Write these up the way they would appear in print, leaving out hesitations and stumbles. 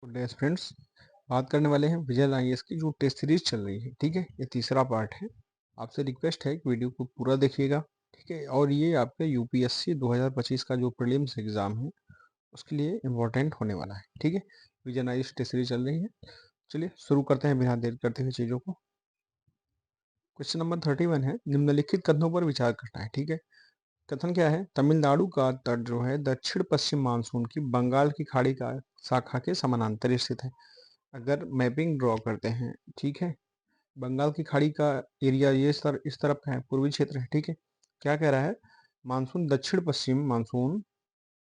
Good day friends. बात करने वाले हैं विजय आईएएस की जो टेस्ट सीरीज चल रही है। ठीक है, ये तीसरा पार्ट है। आपसे रिक्वेस्ट है कि वीडियो को पूरा देखिएगा। ठीक है, और ये आपके यूपीएससी 2025 का जो प्रीलिम्स एग्जाम है उसके लिए इम्पोर्टेंट होने वाला है। ठीक है, विजय आईएएस टेस्ट सीरीज चल रही है। चलिए शुरू करते हैं बिना देर करते हुए चीज़ों को। क्वेश्चन नंबर 31 है, निम्नलिखित कथनों पर विचार करना है। ठीक है, कथन क्या है? तमिलनाडु का तट जो है दक्षिण पश्चिम मानसून की बंगाल की खाड़ी का शाखा के समानांतर स्थित है। अगर मैपिंग ड्रॉ करते हैं, ठीक है, बंगाल की खाड़ी का एरिया ये इस तरफ का है, पूर्वी क्षेत्र है। ठीक है, क्या कह रहा है? मानसून दक्षिण पश्चिम मानसून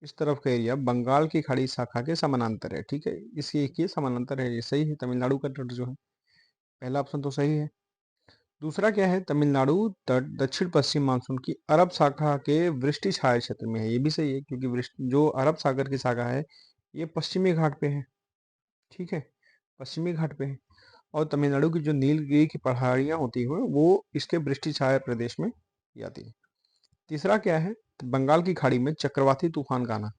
इस तरफ का एरिया बंगाल की खाड़ी शाखा के समानांतर है। ठीक है, इस एक ये समानांतर है, ये सही है। तमिलनाडु का तट जो है, पहला ऑप्शन तो सही है। दूसरा क्या है? तमिलनाडु तट दक्षिण पश्चिम मानसून की अरब शाखा के वृष्टि छाया क्षेत्र में है, ये भी सही है, क्योंकि जो अरब सागर की शाखा है ये पश्चिमी घाट पे है। ठीक है, पश्चिमी घाट पे है। और तमिलनाडु की जो नीलगिरी की पहाड़ियां होती हैं वो इसके वृष्टि छाया प्रदेश में ही आती है। तीसरा क्या है? बंगाल की खाड़ी में चक्रवाती तूफान का आना।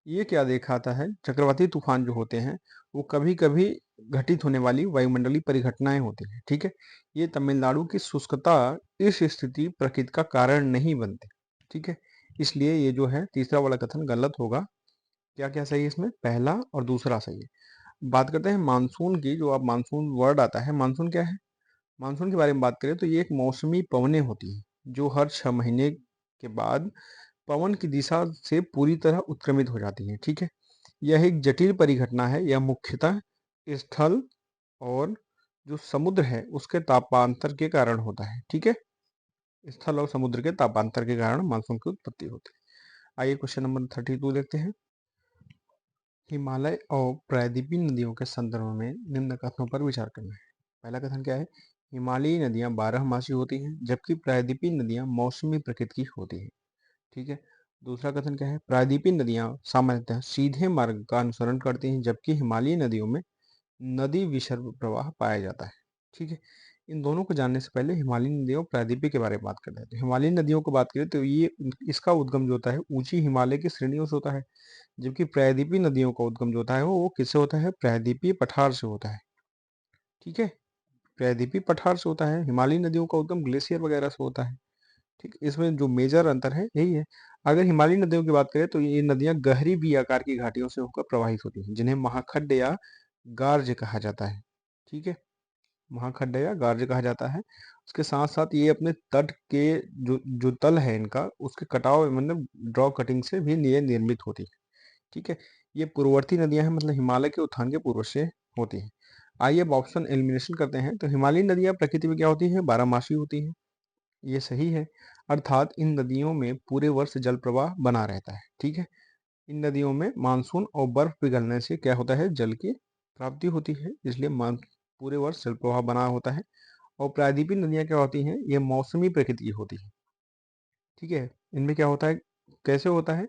ये क्या दिखाता है? चक्रवाती तूफान जो होते हैं वो कभी कभी घटित होने वाली वायुमंडलीय परिघटनाएं होती हैं। ठीक है, ये तमिलनाडु की शुष्कता इस स्थिति प्रकृति का कारण नहीं बनते। ठीक है, इसलिए ये जो है तीसरा वाला कथन गलत होगा। क्या क्या सही है इसमें? पहला और दूसरा सही है। बात करते हैं मानसून की। जो अब मानसून वर्ड आता है, मानसून क्या है? मानसून के बारे में बात करें तो ये एक मौसमी पवनें होती हैं जो हर 6 महीने के बाद पवन की दिशा से पूरी तरह उत्क्रमित हो जाती हैं। ठीक है, यह एक जटिल परिघटना है। यह मुख्यतः स्थल और जो समुद्र है उसके तापांतर के कारण होता है। ठीक है, स्थल और समुद्र के तापांतर के कारण मानसून की उत्पत्ति होती है। आइए क्वेश्चन नंबर 32 देखते हैं। हिमालय और प्रायद्वीपीय नदियों के संदर्भ में निम्न कथनों पर विचार करना है। पहला कथन क्या है? हिमालयी नदियां 12 मासी होती हैं, जबकि प्रायद्वीपीय नदियां मौसमी प्रकृति की होती हैं। ठीक है, दूसरा कथन क्या है? प्रायद्वीपीय नदियां सामान्यतः सीधे मार्ग का अनुसरण करती हैं, जबकि हिमालयी नदियों में नदी विसर्ग प्रवाह पाया जाता है। ठीक है, इन दोनों को जानने से पहले हिमालयी नदियों और प्रायद्वीपीय के बारे में बात करते हैं। तो हिमालयी नदियों को बात करें तो ये इसका उद्गम जो होता है ऊंची हिमालय की श्रेणियों से होता है, जबकि प्रायद्वीपीय नदियों का उद्गम जो होता है वो किससे होता है? प्रायद्वीपीय पठार से होता है। ठीक है, प्रायद्वीपीय पठार से होता है। हिमालयी नदियों का उद्गम ग्लेशियर वगैरह से होता है। ठीक, इसमें जो मेजर अंतर है यही है। अगर हिमालयी नदियों की बात करें तो ये नदियां गहरी बी आकार की घाटियों से होकर प्रवाहित होती हैं, जिन्हें महाखड्ड या गार्ज कहा जाता है। ठीक है, महाखड्ड या गार्ज कहा जाता है। उसके साथ साथ ये अपने तट के जो जो तल है इनका, उसके कटाव मतलब ड्रॉ कटिंग से भी ये निर्मित होती है। ठीक है, ये पूर्ववर्ती नदियां हैं, मतलब हिमालय के उत्थान के पूर्व से होती हैं। आइए अब ऑप्शन एलिमिनेशन करते हैं। तो हिमालयी नदियां प्रकृति में क्या होती है? 12 मासी होती हैं, ये सही है। अर्थात इन नदियों में पूरे वर्ष जल प्रवाह बना रहता है। ठीक है, इन नदियों में मानसून और बर्फ पिघलने से क्या होता है? जल की प्राप्ति होती है, इसलिए पूरे वर्ष जल प्रवाह बना होता है। और प्रायद्वीपीय नदियां क्या होती हैं? ये मौसमी प्रकृति की होती है। ठीक है, इनमें क्या होता है? कैसे होता है?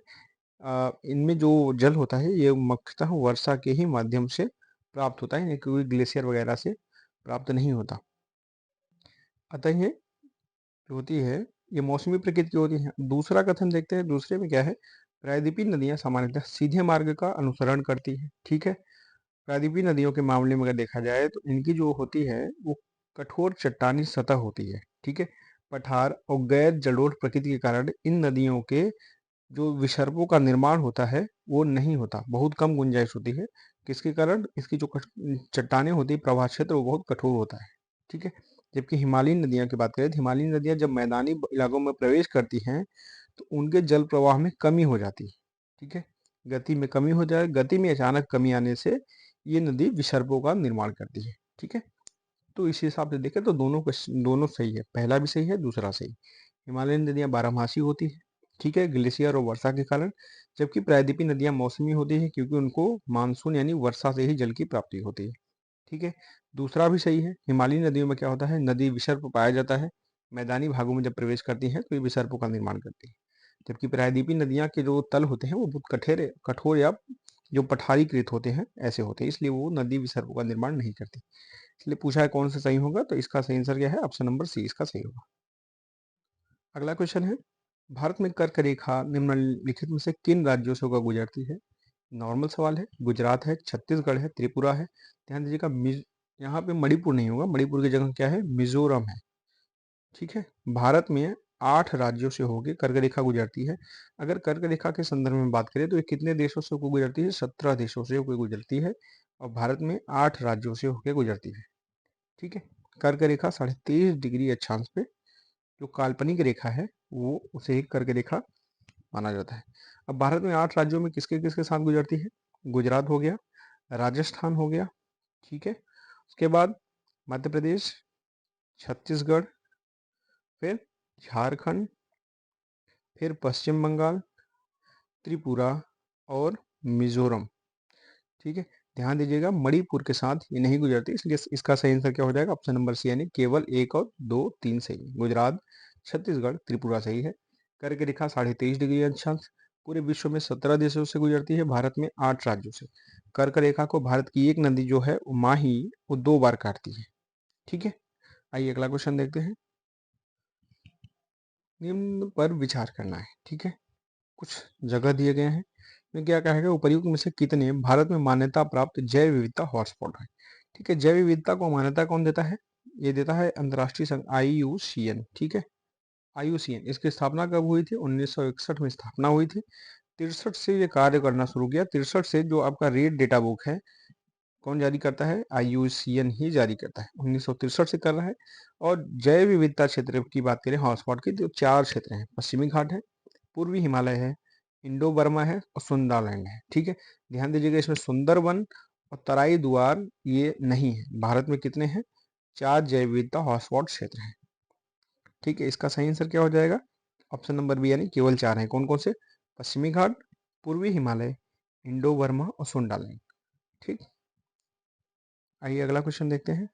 इनमें जो जल होता है ये मुख्यतः वर्षा के ही माध्यम से प्राप्त होता है, कोई ग्लेशियर वगैरह से प्राप्त नहीं होता। अतः ये जो होती है ये मौसमी प्रकृति की होती है। दूसरा कथन देखते हैं, दूसरे में क्या है? प्रायद्वीपीय नदियां सामान्यतः सीधे मार्ग का अनुसरण करती है। ठीक है, प्रायद्वीपीय नदियों के मामले में अगर देखा जाए तो इनकी जो होती है वो कठोर चट्टानी सतह होती है। ठीक है, पठार और गैर जलोढ़ प्रकृति के कारण इन नदियों के जो विसर्पों का निर्माण होता है वो नहीं होता, बहुत कम गुंजाइश होती है। किसके कारण? इसकी जो चट्टानें होती है, प्रवाह क्षेत्र वो बहुत कठोर होता है। ठीक है, जबकि हिमालयी नदियां की बात करें तो हिमालयी नदियां जब मैदानी इलाकों में प्रवेश करती हैं तो उनके जल प्रवाह में कमी हो जाती है। ठीक है, गति में कमी हो जाए, गति में अचानक कमी आने से ये नदी विसर्पों का निर्माण करती है। ठीक है, तो इस हिसाब से देखें तो दोनों सही है, पहला भी सही है, दूसरा सही। हिमालयन नदियां 12 मासी होती है, ठीक है, ग्लेशियर और वर्षा के कारण। जबकि प्रायद्वीपीय नदियां मौसमी होती है, क्योंकि उनको मानसून यानी वर्षा से ही जल की प्राप्ति होती है। ठीक है, दूसरा भी सही है। हिमालयी नदियों में क्या होता है? नदी विसर्प पाया जाता है, मैदानी भागों में जब प्रवेश करती हैं तो ये विसर्पों का निर्माण करती है। जबकि प्रायद्वीपीय नदियां के जो तल होते हैं वो बहुत कठोर या जो पठारीकृत होते हैं ऐसे होते हैं, इसलिए वो नदी विसर्पों का निर्माण नहीं करती। इसलिए पूछा है कौन सा सही होगा, तो इसका सही आंसर क्या है? ऑप्शन नंबर सी इसका सही होगा। अगला क्वेश्चन है, भारत में कर्क रेखा निम्नलिखित में से किन राज्यों से होकर गुजरती है? नॉर्मल सवाल है। गुजरात है, छत्तीसगढ़ है, त्रिपुरा है। ध्यान दीजिएगा, यहाँ पे मणिपुर नहीं होगा, मणिपुर की जगह क्या है, मिजोरम है। ठीक है। भारत में 8 राज्यों से होकर कर्क रेखा गुजरती है। अगर कर्क रेखा के संदर्भ में बात करें तो ये कितने देशों से होकर गुजरती है, 17 देशों से होकर गुजरती है और भारत में 8 राज्यों से होकर गुजरती है। ठीक है। कर्क रेखा 23.5 डिग्री अक्षांश पे जो काल्पनिक रेखा है वो उसे एक कर्क रेखा माना जाता है। अब भारत में 8 राज्यों में किसके किसके साथ गुजरती है, गुजरात हो गया, राजस्थान हो गया, ठीक है, उसके बाद मध्य प्रदेश, छत्तीसगढ़, फिर झारखंड, फिर पश्चिम बंगाल, त्रिपुरा और मिजोरम। ठीक है। ध्यान दीजिएगा, मणिपुर के साथ ये नहीं गुजरती, इसलिए इसका सही आंसर क्या हो जाएगा, ऑप्शन नंबर सी, यानी केवल 1 और 2 3 सही है। गुजरात, छत्तीसगढ़, त्रिपुरा सही है। कर्क रेखा 23.5 डिग्री अक्षांश पूरे विश्व में 17 देशों से गुजरती है, भारत में 8 राज्यों से। कर्क रेखा को भारत की एक नदी जो है माही, वो 2 बार काटती है। ठीक है। आइए अगला क्वेश्चन देखते हैं। निम्न पर विचार करना है। ठीक है। कुछ जगह दिए गए हैं, में क्या कहेगा, उपर्युक्त में से कितने भारत में मान्यता प्राप्त जैव विविधता हॉटस्पॉट है। ठीक है। जैव विविधता को मान्यता कौन देता है, ये देता है अंतर्राष्ट्रीय संघ IUCN। ठीक है। IUCN, इसकी स्थापना कब हुई थी, 1961 में स्थापना हुई थी। 63 से ये कार्य करना शुरू किया। 63 से जो आपका रेड डेटा बुक है, कौन जारी करता है, IUCN ही जारी करता है, 1963 से कर रहा है। और जैव विविधता क्षेत्र की बात करें हॉटस्पॉट की, तो 4 क्षेत्र हैं, पश्चिमी घाट है, पूर्वी हिमालय है, इंडो बर्मा है और सुंदरलैंड है। ठीक है। ध्यान दीजिएगा, इसमें सुंदरवन और तराई दुआर ये नहीं है। भारत में कितने हैं, 4 जैव विविधता हॉटस्पॉट क्षेत्र हैं। ठीक है। इसका सही आंसर क्या हो जाएगा, ऑप्शन नंबर बी, यानी केवल 4 हैं। कौन कौन से, पश्चिमी घाट, पूर्वी हिमालय, इंडो बर्मा और सुंदरलैंड। ठीक। आइए अगला क्वेश्चन देखते हैं।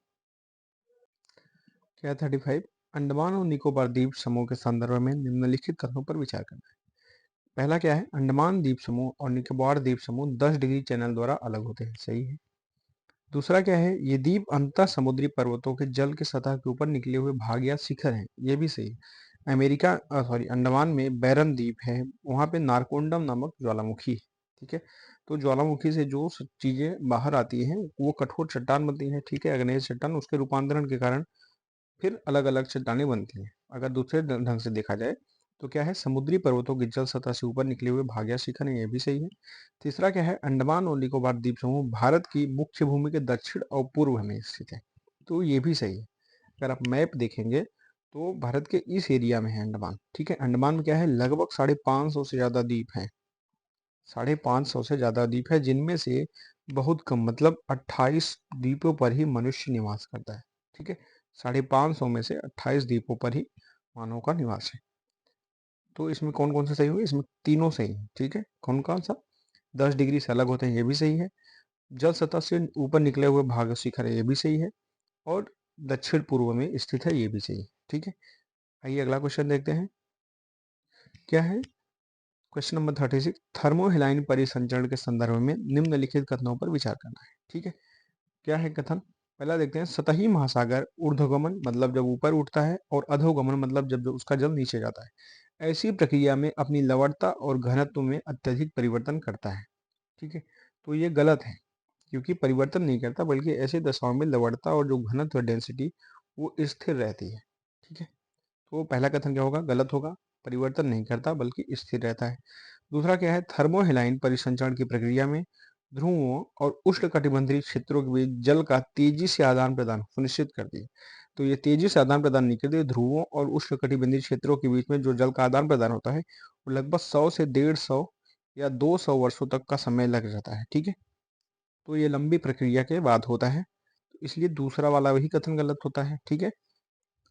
क्या 35, अंडमान और निकोबार द्वीप समूह के संदर्भ में निम्नलिखित कथनों पर विचार करना है। पहला क्या है, अंडमान द्वीप समूह और निकोबार द्वीप समूह 10 डिग्री चैनल द्वारा अलग होते हैं, सही है। दूसरा क्या है, ये द्वीप अंतः समुद्री पर्वतों के जल के सतह के ऊपर निकले हुए भाग या शिखर हैं, ये भी सही है। अंडमान में बैरन द्वीप है, वहां पे नारकोंडम नामक ज्वालामुखी है। ठीक है। तो ज्वालामुखी से जो चीजें बाहर आती हैं वो कठोर चट्टान बनती हैं। ठीक है। अग्नेय चट्टान, उसके रूपांतरण के कारण फिर अलग अलग चट्टानें बनती हैं। अगर दूसरे ढंग से देखा जाए तो क्या है, समुद्री पर्वतों की जल सतह से ऊपर निकले हुए भाग या शिखर है, ये भी सही है। तीसरा क्या है, अंडमान और निकोबार द्वीप समूह भारत की मुख्य भूमि के दक्षिण और पूर्व में स्थित है, तो ये भी सही है। अगर आप मैप देखेंगे तो भारत के इस एरिया में है अंडमान। ठीक है। अंडमान में क्या है, लगभग 550 से ज्यादा द्वीप हैं, 550 से ज्यादा द्वीप है, जिनमें से बहुत कम, मतलब 28 द्वीपों पर ही मनुष्य निवास करता है। ठीक है। 550 में से 28 द्वीपों पर ही मानव का निवास है। तो इसमें कौन कौन से सही हुए, इसमें तीनों सही है। ठीक है। कौन कौन सा, 10 डिग्री से अलग होते हैं, ये भी सही है। जल सतह से ऊपर निकले हुए भाग शिखर है, ये भी सही है। और दक्षिण पूर्व में स्थित है, ये भी सही है। ठीक है। आइए अगला क्वेश्चन देखते हैं। क्या है, क्वेश्चन नंबर 36, थर्मोहिलाइन परिसंचरण के संदर्भ में निम्नलिखित कथनों पर विचार करना है। ठीक है। क्या है कथन, पहला देखते हैं, सतही महासागर ऊर्ध्वगमन मतलब जब ऊपर उठता है, और अधोगमन मतलब जब उसका जल नीचे जाता है, ऐसी प्रक्रिया में अपनी लवणता और घनत्व में अत्यधिक परिवर्तन करता है। ठीक है। तो ये गलत है, क्योंकि परिवर्तन नहीं करता, बल्कि ऐसे दशाओं में लवणता और जो घनत्व डेंसिटी वो स्थिर रहती है। ठीक है। तो पहला कथन क्या होगा, गलत होगा, परिवर्तन नहीं करता बल्कि स्थिर रहता है। दूसरा क्या है, थर्मोहेलाइन परिसंचरण की प्रक्रिया में ध्रुवों और उष्णकटिबंधीय क्षेत्रों के बीच जल का तेजी से आदान प्रदान सुनिश्चित करती है। तो ये तेजी से आदान प्रदान नहीं करती, ध्रुवों और उष्णकटिबंधीय क्षेत्रों के बीच में जो जल का आदान प्रदान होता है वो लगभग 100 से 150 या 200 वर्षों तक का समय लग जाता है। ठीक है। तो ये लंबी प्रक्रिया के बाद होता है, तो इसलिए दूसरा वाला वही कथन गलत होता है। ठीक है।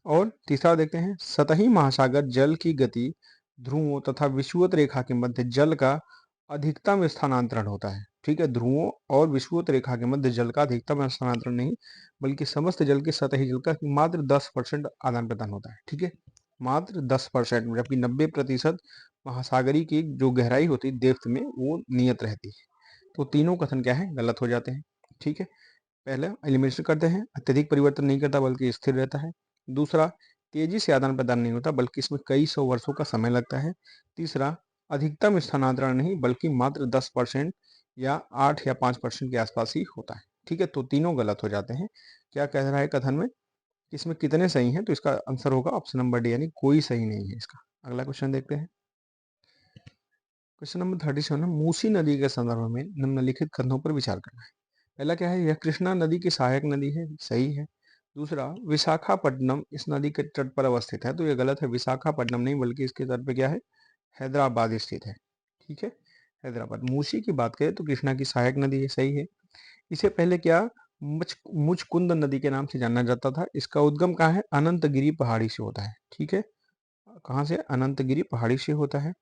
और तीसरा देखते हैं, सतही महासागर जल की गति ध्रुवों तथा विषुवत रेखा के मध्य जल का अधिकतम स्थानांतरण होता है। ठीक है। ध्रुवों और विषुवत रेखा के मध्य जल का अधिकतम स्थानांतरण नहीं, बल्कि समस्त जल के सतही जल का मात्र 10% आदान प्रदान होता है। ठीक है। मात्र 10%, जबकि 90% महासागरी की जो गहराई होती है डेप्थ में वो नियत रहती है। तो तीनों कथन क्या है, गलत हो जाते हैं। ठीक है। पहले एलिमिनेशन करते हैं, अत्यधिक परिवर्तन नहीं करता बल्कि स्थिर रहता है। दूसरा, तेजी से आदान प्रदान नहीं होता बल्कि इसमें कई सौ वर्षों का समय लगता है। तीसरा, अधिकतम स्थानांतरण नहीं बल्कि मात्र 10% या 8 या 5% के आसपास ही होता है। ठीक है, तो तीनों गलत हो जाते हैं। क्या कह रहा है कथन में, इसमें कितने सही हैं, तो इसका आंसर होगा ऑप्शन नंबर डी, यानी कोई सही नहीं है इसका। अगला क्वेश्चन देखते हैं। क्वेश्चन नंबर 37 है, मूसी नदी के संदर्भ में निम्नलिखित कथनों पर विचार करना है। पहला क्या है, यह कृष्णा नदी की सहायक नदी है, सही है। दूसरा, विशाखापट्टनम इस नदी के तट पर अवस्थित है, तो यह गलत है। विशाखापट्टनम नहीं बल्कि इसके तट पे क्या है, हैदराबाद स्थित है। ठीक है, हैदराबाद। मूसी की बात करें तो कृष्णा की सहायक नदी है, सही है। इसे पहले क्या मुचकुंद नदी के नाम से जाना जाता था। इसका उद्गम कहाँ है, अनंतगिरी पहाड़ी से होता है। ठीक है, कहाँ से, अनंतगिरी पहाड़ी से होता है।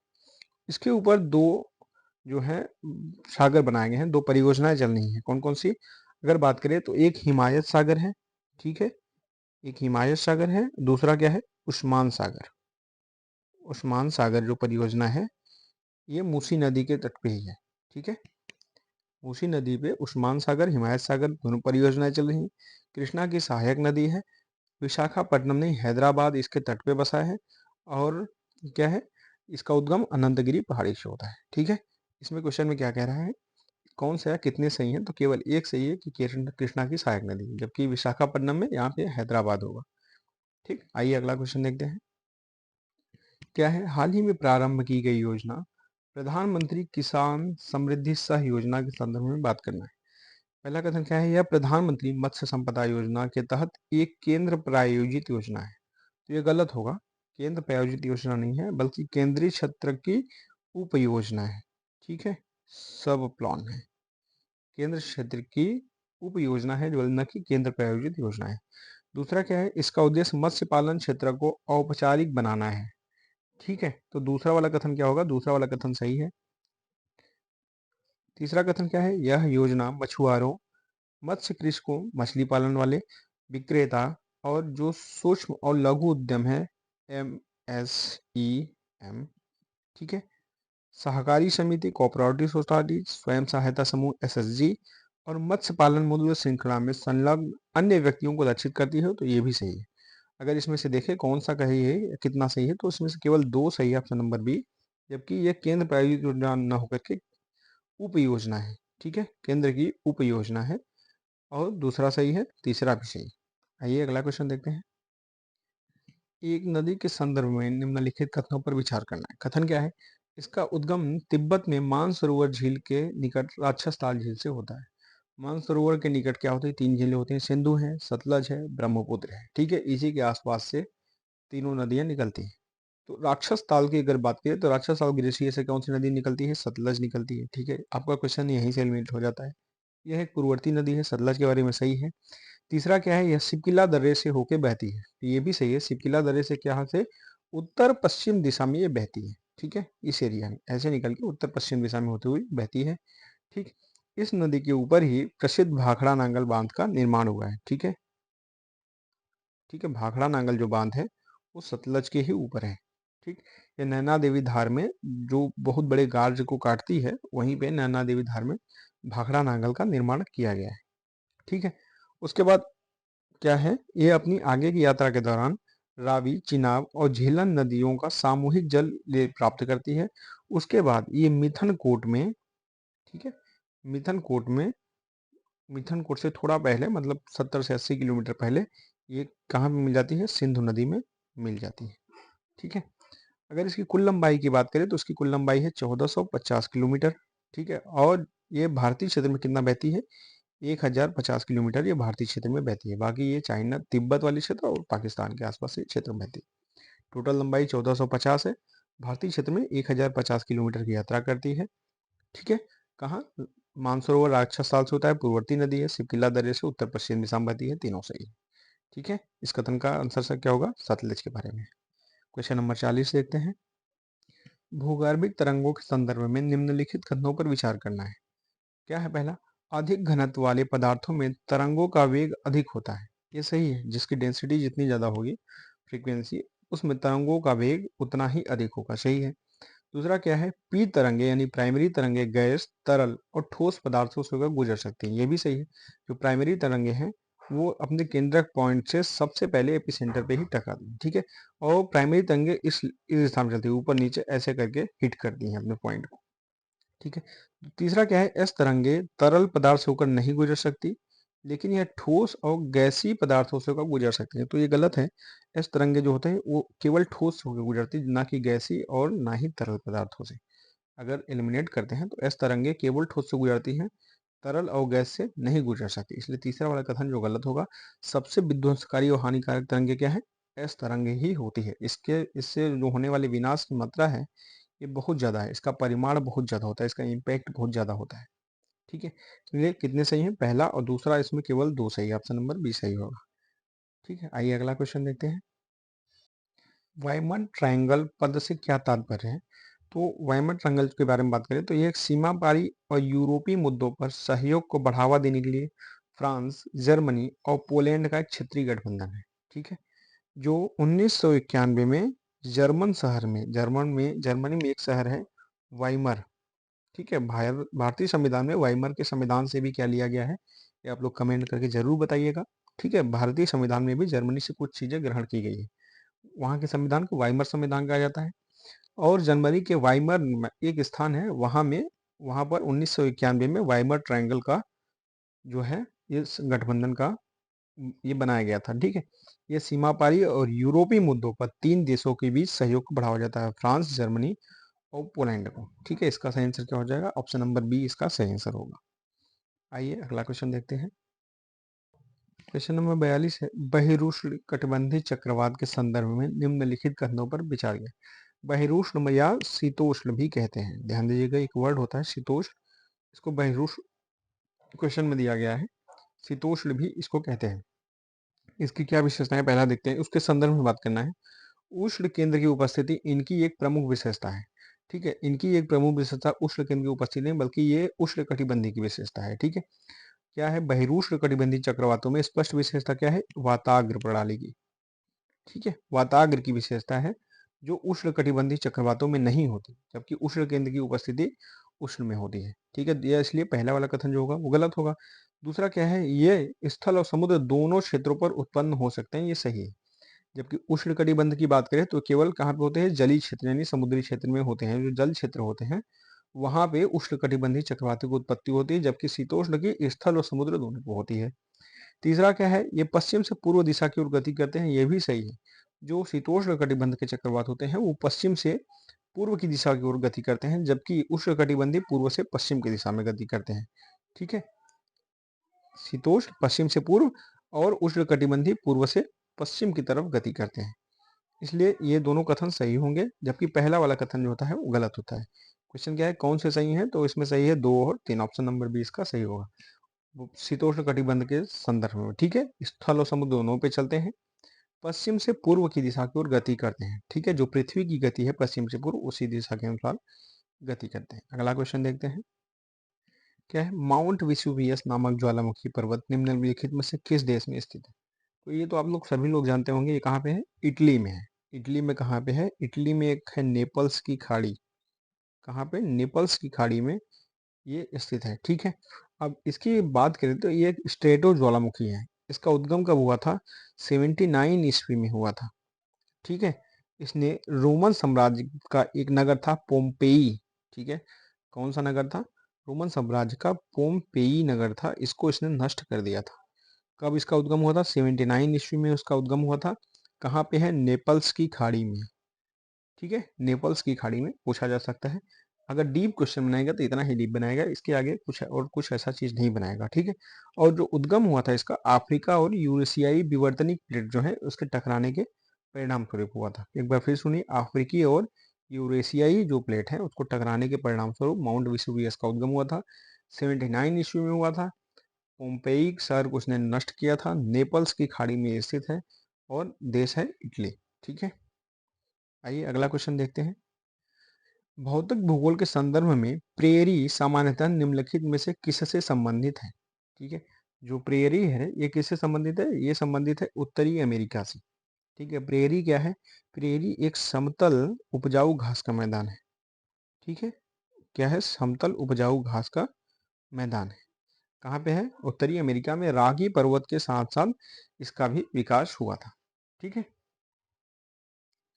इसके ऊपर दो जो है सागर बनाए गए हैं, दो परियोजनाएं चल रही हैं। कौन कौन सी, अगर बात करें तो एक हिमायत सागर है। ठीक है, एक हिमायत सागर है, दूसरा क्या है, उस्मान सागर। उस्मान सागर जो परियोजना है ये मूसी नदी के तट पे ही है। ठीक है, मूसी नदी पे उस्मान सागर, हिमायत सागर दोनों परियोजनाएं चल रही हैं। कृष्णा की सहायक नदी है। विशाखापट्टनम नहीं, हैदराबाद इसके तट पे बसा है। और क्या है, इसका उद्गम अनंतगिरी पहाड़ी से होता है। ठीक है, इसमें क्वेश्चन में क्या कह रहा है, कौन सा है, कितने सही हैं, तो केवल एक सही है कि कृष्णा की सहायक नदी, जबकि विशाखापट्टनम में यहाँ पे हैदराबाद होगा। ठीक, आइए अगला क्वेश्चन देखते हैं। क्या है, हाल ही में प्रारंभ की गई योजना प्रधानमंत्री किसान समृद्धि सह योजना के संदर्भ में बात करना है। पहला कथन क्या है, यह प्रधानमंत्री मत्स्य संपदा योजना के तहत एक केंद्र प्रायोजित योजना है, तो ये गलत होगा। केंद्र प्रायोजित योजना नहीं है बल्कि केंद्रीय क्षेत्र की उप योजना है। ठीक है, सब प्लान है, केंद्र क्षेत्र की उप योजना है, जो न कि केंद्र प्रायोजित योजना है। दूसरा क्या है, इसका उद्देश्य मत्स्य पालन क्षेत्र को औपचारिक बनाना है। ठीक है, तो दूसरा वाला कथन क्या होगा, दूसरा वाला कथन सही है। तीसरा कथन क्या है, यह योजना मछुआरों, मत्स्य कृषकों, मछली पालन वाले, विक्रेता और जो सूक्ष्म और लघु उद्यम है, MSEM, ठीक है, सहकारी समिति, कोऑपरेटिव सोसाइटी, स्वयं सहायता समूह SSG और मत्स्य पालन मूल्य श्रृंखला में संलग्न अन्य व्यक्तियों को लक्षित करती है, तो ये भी सही है। अगर इसमें से देखें कौन सा सही है या कितना सही है, तो इसमें से केवल दो सही है, ऑप्शन नंबर बी, जबकि यह केंद्र प्रायोजित योजना न होकर के उप योजना है। ठीक है, केंद्र की उप योजना है। और दूसरा सही है, तीसरा भी सही। आइए अगला क्वेश्चन देखते हैं। एक नदी के संदर्भ में निम्नलिखित कथनों पर विचार करना है। कथन क्या है, इसका उद्गम तिब्बत में मानसरोवर झील के निकट राक्षस ताल झील से होता है। मानसरोवर के निकट क्या होती है, तीन झीलें होती हैं, सिंधु है, सतलज है, ब्रह्मपुत्र है। ठीक है, इसी के आसपास से तीनों नदियां निकलती हैं। तो राक्षस ताल की अगर बात करें तो राक्षस ताल ग्लेशियर से कौन सी नदी निकलती है, सतलज निकलती है। ठीक है, आपका क्वेश्चन यहीं से एलिमिनेट हो जाता है। यह एक पूर्ववर्ती नदी है, सतलज के बारे में सही है। तीसरा क्या है, यह सिपकिला दर्रे से होके बहती है, तो ये भी सही है। सिपकिला दर्रे से क्या से उत्तर पश्चिम दिशा में ये बहती है। ठीक है, इस एरिया में ऐसे निकल के उत्तर पश्चिम दिशा में होती हुई बहती है। ठीक, इस नदी के ऊपर ही प्रसिद्ध भाखड़ा नांगल बांध का निर्माण हुआ है। ठीक है, ठीक है, भाखड़ा नांगल जो बांध है वो सतलज के ही ऊपर है। ठीक, ये नैना देवी धार में जो बहुत बड़े गार्ज को काटती है, वहीं पे नैना देवी धार में भाखड़ा नांगल का निर्माण किया गया है। ठीक है, उसके बाद क्या है, ये अपनी आगे की यात्रा के दौरान रावी, चिनाब और झेलम नदियों का सामूहिक जल ले प्राप्त करती है। उसके बाद ये मिथनकोट में, ठीक है, मिथनकोट में, मिथनकोट से थोड़ा पहले मतलब 70 से 80 किलोमीटर पहले ये कहाँ पे मिल जाती है, सिंधु नदी में मिल जाती है। ठीक है, अगर इसकी कुल लंबाई की बात करें तो इसकी कुल लंबाई है 1450 किलोमीटर। ठीक है, और ये भारतीय क्षेत्र में कितना बहती है, 1050 किलोमीटर ये भारतीय क्षेत्र में बहती है। बाकी ये चाइना तिब्बत वाली क्षेत्र और पाकिस्तान के आसपास से क्षेत्र में बहती है। टोटल लंबाई 1450 है, भारतीय क्षेत्र में 1050 किलोमीटर की यात्रा करती है। ठीक है, कहाँ, मानसरोवर राक्षस ताल से होता है, पूर्ववर्ती नदी है, सिपकिला दर्रे से उत्तर पश्चिम दिशा में बहती है, तीनों सही है। ठीक है, इस कथन का आंसर सर क्या होगा, सतलज के बारे में। क्वेश्चन नंबर 40 देखते हैं। भूगर्भिक तरंगों के संदर्भ में निम्नलिखित कथनों पर विचार करना है। क्या है, पहला, अधिक घनत्व वाले पदार्थों में तरंगों का वेग अधिक होता है, ये सही है। जिसकी डेंसिटी जितनी ज्यादा होगी, फ्रीक्वेंसी, उसमें तरंगों का वेग उतना ही अधिक होगा, सही है। दूसरा क्या है, पी तरंगे यानी प्राइमरी तरंगे गैस, तरल और ठोस पदार्थों से होकर गुजर सकती हैं, ये भी सही है। जो प्राइमरी तरंगे हैं वो अपने केंद्रक पॉइंट से सबसे पहले एपिसेंटर पे ही टकराती हैं। ठीक है, और प्राइमरी तरंगे इस दिशा में चलती है, ऊपर नीचे ऐसे करके हिट करती हैं अपने पॉइंट को। ठीक है। तीसरा क्या है, एस तरंगे तरल पदार्थ से होकर नहीं गुजर सकती, लेकिन यह ठोस और गैसीय पदार्थों से होकर गुजर सकती है। तो ये गलत है। एस तरंगे जो होते हैं वो केवल ठोस से होकर गुजरती, ना कि गैसीय और ना ही तरल पदार्थों से। अगर एलिमिनेट करते हैं तो एस तरंगे केवल ठोस से गुजरती हैं, तरल और गैस से नहीं गुजर सकती। इसलिए तीसरा वाला कथन जो गलत होगा। सबसे विध्वंसकारी और हानिकारक तरंगे क्या है, एस तरंगे ही होती है। इससे जो होने वाली विनाश की मात्रा है ये बहुत ज़्यादा है, इसका परिमाण बहुत ज़्यादा होता है, इसका इम्पैक्ट बहुत ज़्यादा होता है। ठीक है, तो ये कितने सही हैं, पहला और दूसरा, इसमें केवल 2 सही है, ऑप्शन नंबर बी सही होगा। ठीक है, आइए अगला क्वेश्चन देखते हैं। वाइमन ट्रायंगल पद से क्या तात्पर्य है? तो वाइमन ट्रायंगल के बारे में बात करें तो ये एक सीमा पारी और यूरोपीय मुद्दों पर सहयोग को बढ़ावा देने के लिए फ्रांस, जर्मनी और पोलैंड का एक क्षेत्रीय गठबंधन है। ठीक है, जो 1991 में जर्मनी में एक शहर है वाइमर। ठीक है, भारतीय संविधान में वाइमर के संविधान से भी क्या लिया गया है, ये आप लोग कमेंट करके जरूर बताइएगा। ठीक है, भारतीय संविधान में भी जर्मनी से कुछ चीजें ग्रहण की गई है। वहाँ के संविधान को वाइमर संविधान कहा जाता है। और जर्मनी के वाइमर में एक स्थान है, वहाँ पर 1991 में वाइमर ट्रायंगल का जो है इस गठबंधन का ये बनाया गया था। ठीक है, ये सीमा पारी और यूरोपीय मुद्दों पर 3 देशों के बीच सहयोग को बढ़ावा जाता है, फ्रांस, जर्मनी और पोलैंड को। ठीक है, इसका सही आंसर क्या हो जाएगा, ऑप्शन नंबर बी इसका सही आंसर होगा। आइए अगला क्वेश्चन देखते हैं। क्वेश्चन नंबर 42 है, बहिरुष्ण कटिबंधीय चक्रवात के संदर्भ में निम्नलिखित कथनों पर विचार करें। बहिरुष्ण या शीतोष्ण भी कहते हैं, ध्यान दीजिएगा, एक वर्ड होता है शीतोष्ण, इसको बहिरुष्ण क्वेश्चन में दिया गया है, शीतोष्ण भी इसको कहते हैं। इसकी क्या विशेषताएं पहला देखते हैं, उसके संदर्भ में बात करना है। उष्ण केंद्र की उपस्थिति इनकी एक प्रमुख विशेषता है। ठीक है, इनकी एक प्रमुख विशेषता उष्ण केंद्र की उपस्थिति नहीं, बल्कि ये उष्ण कटिबंधीय की विशेषता है। ठीक है, क्या है, बहिरुष्ण कटिबंधीय चक्रवातों में स्पष्ट विशेषता क्या है, वाताग्र प्रणाली की। ठीक है, वाताग्र की विशेषता है जो उष्ण कटिबंधीय चक्रवातों में नहीं होती, जबकि उष्ण केंद्र की उपस्थिति उष्ण में होती है। ठीक है, ये इसलिए पहला वाला कथन जो होगा वो गलत होगा। दूसरा क्या है, ये स्थल और समुद्र दोनों क्षेत्रों पर उत्पन्न हो सकते हैं, ये सही है। जबकि उष्ण कटिबंध की बात करें तो केवल कहाँ पे होते हैं, जलीय क्षेत्र यानी समुद्री क्षेत्र में होते हैं, जो जल क्षेत्र होते हैं वहां पे उष्ण कटिबंधीय चक्रवातों की उत्पत्ति होती है, जबकि शीतोष्ण की स्थल और समुद्र दोनों पे होती है। तीसरा क्या है, ये पश्चिम से पूर्व दिशा की ओर गति करते हैं, ये भी सही है। जो शीतोष्ण कटिबंध के चक्रवात होते हैं वो पश्चिम से पूर्व की दिशा की ओर गति करते हैं, जबकि उष्ण कटिबंधी पूर्व से पश्चिम की दिशा में गति करते हैं। ठीक है, शीतोष्ण पश्चिम से पूर्व और उष्ण कटिबंधी पूर्व से पश्चिम की तरफ गति करते हैं, इसलिए ये दोनों कथन सही होंगे, जबकि पहला वाला कथन जो होता है वो गलत होता है। क्वेश्चन क्या है, कौन से सही है, तो इसमें सही है 2 और 3, ऑप्शन नंबर बी इसका सही होगा। वो शीतोष्ण कटिबंध के संदर्भ में। ठीक है, स्थल और समुद्र दोनों पे चलते हैं, पश्चिम से पूर्व की दिशा की ओर गति करते हैं। ठीक है, जो पृथ्वी की गति है पश्चिम से पूर्व उसी दिशा के अनुसार गति करते हैं। अगला क्वेश्चन देखते हैं। क्या है, माउंट विसुवियस नामक ज्वालामुखी पर्वत निम्नलिखित में से किस देश में स्थित है? तो ये तो आप लोग सभी लोग जानते होंगे, ये कहाँ पे है, इटली में है। इटली में कहाँ पे है, इटली में एक है नेपल्स की खाड़ी, कहाँ पे, नेपल्स की खाड़ी में ये स्थित है। ठीक है, अब इसकी बात करें तो ये एक स्ट्रेटो ज्वालामुखी है। इसका उद्गम कब हुआ था, 79 ईस्वी में हुआ था। ठीक है, इसने रोमन साम्राज्य का एक नगर था पोम्पेई। ठीक है, कौन सा नगर था, रोमन साम्राज्य का पोम्पेई नगर था, इसको इसने नष्ट कर दिया था। कब इसका उद्गम हुआ था, 79 ईस्वी में उसका उद्गम हुआ था। कहाँ पे है, नेपल्स की खाड़ी में। ठीक है, नेपल्स की खाड़ी में पूछा जा सकता है। अगर डीप क्वेश्चन बनाएगा तो इतना ही डीप बनाएगा, इसके आगे कुछ ऐसा चीज नहीं बनाएगा। ठीक है, और जो उद्गम हुआ था इसका अफ्रीका और यूरेशियाई विवर्तनिक प्लेट जो है उसके टकराने के परिणाम स्वरूप हुआ था। एक बार फिर सुनिए, अफ्रीकी और यूरेशियाई जो प्लेट है उसको टकराने के परिणाम स्वरूप माउंट विसुवियस का उद्गम हुआ था, 79 ईस्वी में हुआ था। पोम्पेई शहर को उसने नष्ट किया था, नेपल्स की खाड़ी में स्थित है और देश है इटली। ठीक है, आइए अगला क्वेश्चन देखते हैं। भौतिक भूगोल के संदर्भ में प्रेरी सामान्यतः निम्नलिखित में से किससे संबंधित है? ठीक है, जो प्रेरी है ये किससे संबंधित है, ये संबंधित है उत्तरी अमेरिका से। ठीक है, प्रेरी क्या है, प्रेरी एक समतल उपजाऊ घास का मैदान है। ठीक है, क्या है, समतल उपजाऊ घास का मैदान है। कहाँ पे है, उत्तरी अमेरिका में। रागी पर्वत के साथ साथ इसका भी विकास हुआ था। ठीक है,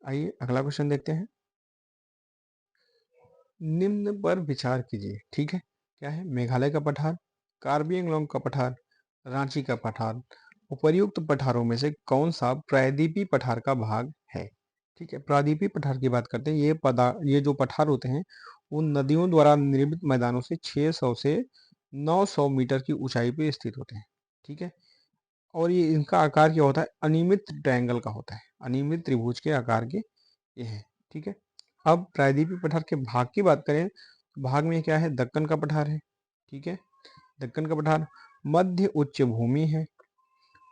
आइए अगला क्वेश्चन देखते हैं। निम्न पर विचार कीजिए, ठीक है। क्या है? मेघालय का पठार, कार्बी एंगलोंग का पठार, रांची का पठार। उपर्युक्त पठारों में से कौन सा प्रायद्वीपीय पठार का भाग है? ठीक है, प्रायद्वीपीय पठार की बात करते हैं। ये जो पठार होते हैं वो नदियों द्वारा निर्मित मैदानों से 600 से 900 मीटर की ऊंचाई पे स्थित होते हैं, ठीक है। और ये इनका आकार क्या होता है? अनियमित ट्रायंगल का होता है, अनियमित त्रिभुज के आकार के ये है, ठीक है। अब प्रायद्वीपीय पठार के भाग की बात करें तो भाग में क्या है? दक्कन का पठार है, ठीक है। दक्कन का पठार मध्य उच्च भूमि है।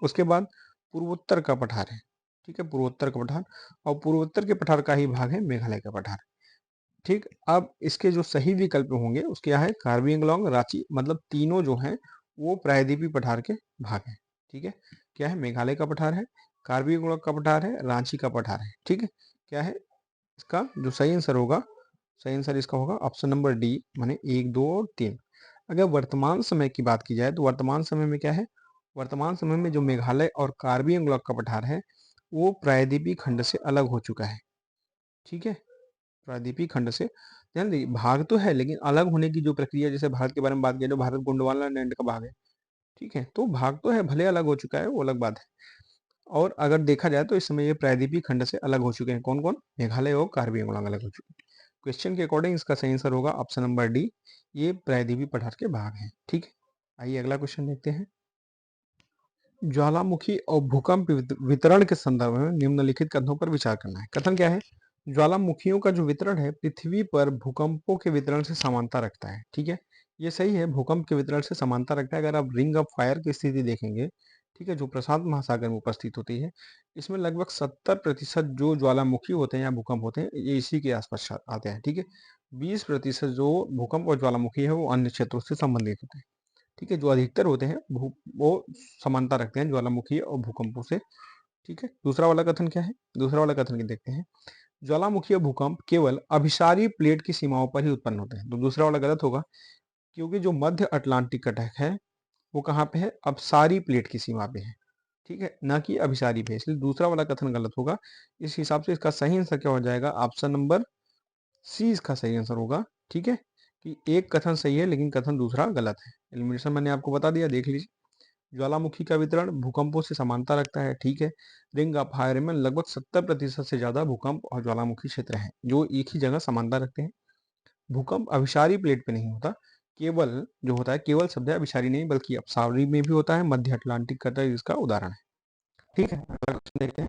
उसके बाद पूर्वोत्तर का पठार है, ठीक है, पूर्वोत्तर का पठार। और पूर्वोत्तर के पठार का ही भाग है मेघालय का पठार, ठीक। अब इसके जो सही विकल्प होंगे उसके यहाँ है कार्बी एंगलोंग, रांची, मतलब तीनों जो हैं वो प्रायद्वीपीय पठार के भाग हैं, ठीक है। क्या है? मेघालय का पठार है, कार्बी एंगलोंग का पठार है, रांची का पठार है, ठीक है। क्या है इसका जो सही आंसर होगा? सही आंसर इसका होगा ऑप्शन नंबर डी, माने 1, 2 और 3। अगर वर्तमान समय की बात की जाए तो वर्तमान समय में क्या है? वर्तमान समय में जो मेघालय और कार्बी एंगलोंग का पठार है वो प्रायद्वीपीय खंड से अलग हो चुका है, ठीक है। प्रायद्वीपीय खंड से ध्यान दीजिए, भाग तो है लेकिन अलग होने की जो प्रक्रिया, जैसे भारत के बारे में बात किया, जो भारत गोंडवाना लैंड का भाग है, ठीक है, तो भाग तो है, भले अलग हो चुका है, वो अलग बात है। और अगर देखा जाए तो इस समय ये प्रायद्वीपीय खंड से अलग हो चुके हैं। कौन कौन? मेघालय और कार्बी एंगोंग अलग हो चुके हैं। क्वेश्चन के अकॉर्डिंग इसका सही आंसर होगा ऑप्शन नंबर डी, ये प्रायद्वीपीय पठार के भाग हैं, ठीक है। आइए अगला क्वेश्चन देखते हैं। ज्वालामुखी और भूकंप वितरण के संदर्भ में निम्नलिखित कथनों पर विचार करना है। कथन क्या है? ज्वालामुखियों का जो वितरण है पृथ्वी पर भूकंपों के वितरण से समानता रखता है, ठीक है। ये सही है, भूकंप के वितरण से समानता रखता है। अगर आप रिंग ऑफ फायर की स्थिति देखेंगे, ठीक है, जो प्रशांत महासागर में उपस्थित होती है, इसमें लगभग 70% जो ज्वालामुखी होते हैं या भूकंप होते हैं ये इसी के आसपास आते हैं, ठीक है। 20% जो भूकंप और ज्वालामुखी है वो अन्य क्षेत्रों से संबंधित होते हैं, ठीक है। जो अधिकतर होते हैं वो समानता रखते हैं ज्वालामुखी और भूकंपों से, ठीक है। दूसरा वाला कथन क्या है? दूसरा वाला कथन देखते हैं। ज्वालामुखी और भूकंप केवल अभिसारी प्लेट की सीमाओं पर ही उत्पन्न होते हैं, तो दूसरा वाला गलत होगा, क्योंकि जो मध्य अटलांटिक कटक है वो कहाँ पे है? अपसारी प्लेट की सीमा पे है, ठीक है, ना कि अभिसारी पे, इसलिए दूसरा वाला कथन गलत होगा। इस हिसाब से इसका सही आंसर क्या हो जाएगा? ऑप्शन नंबर सी इसका सही आंसर होगा, ठीक है। कि एक कथन सही है लेकिन कथन दूसरा गलत है। एलिमिनेशन मैंने आपको बता दिया, देख लीजिए। ज्वालामुखी का वितरण भूकंपों से समानता रखता है, ठीक है। रिंग ऑफ फायर में लगभग 70% से ज्यादा भूकंप और ज्वालामुखी क्षेत्र हैं जो एक ही जगह समानता रखते हैं। भूकंप अभिसारी प्लेट पे नहीं होता, केवल जो होता है, केवल शब्द है, अभिसारी नहीं बल्कि अपसारी में भी होता है। मध्य अटलांटिक कटर इसका उदाहरण है, ठीक है। अगला क्वेश्चन देखते हैं।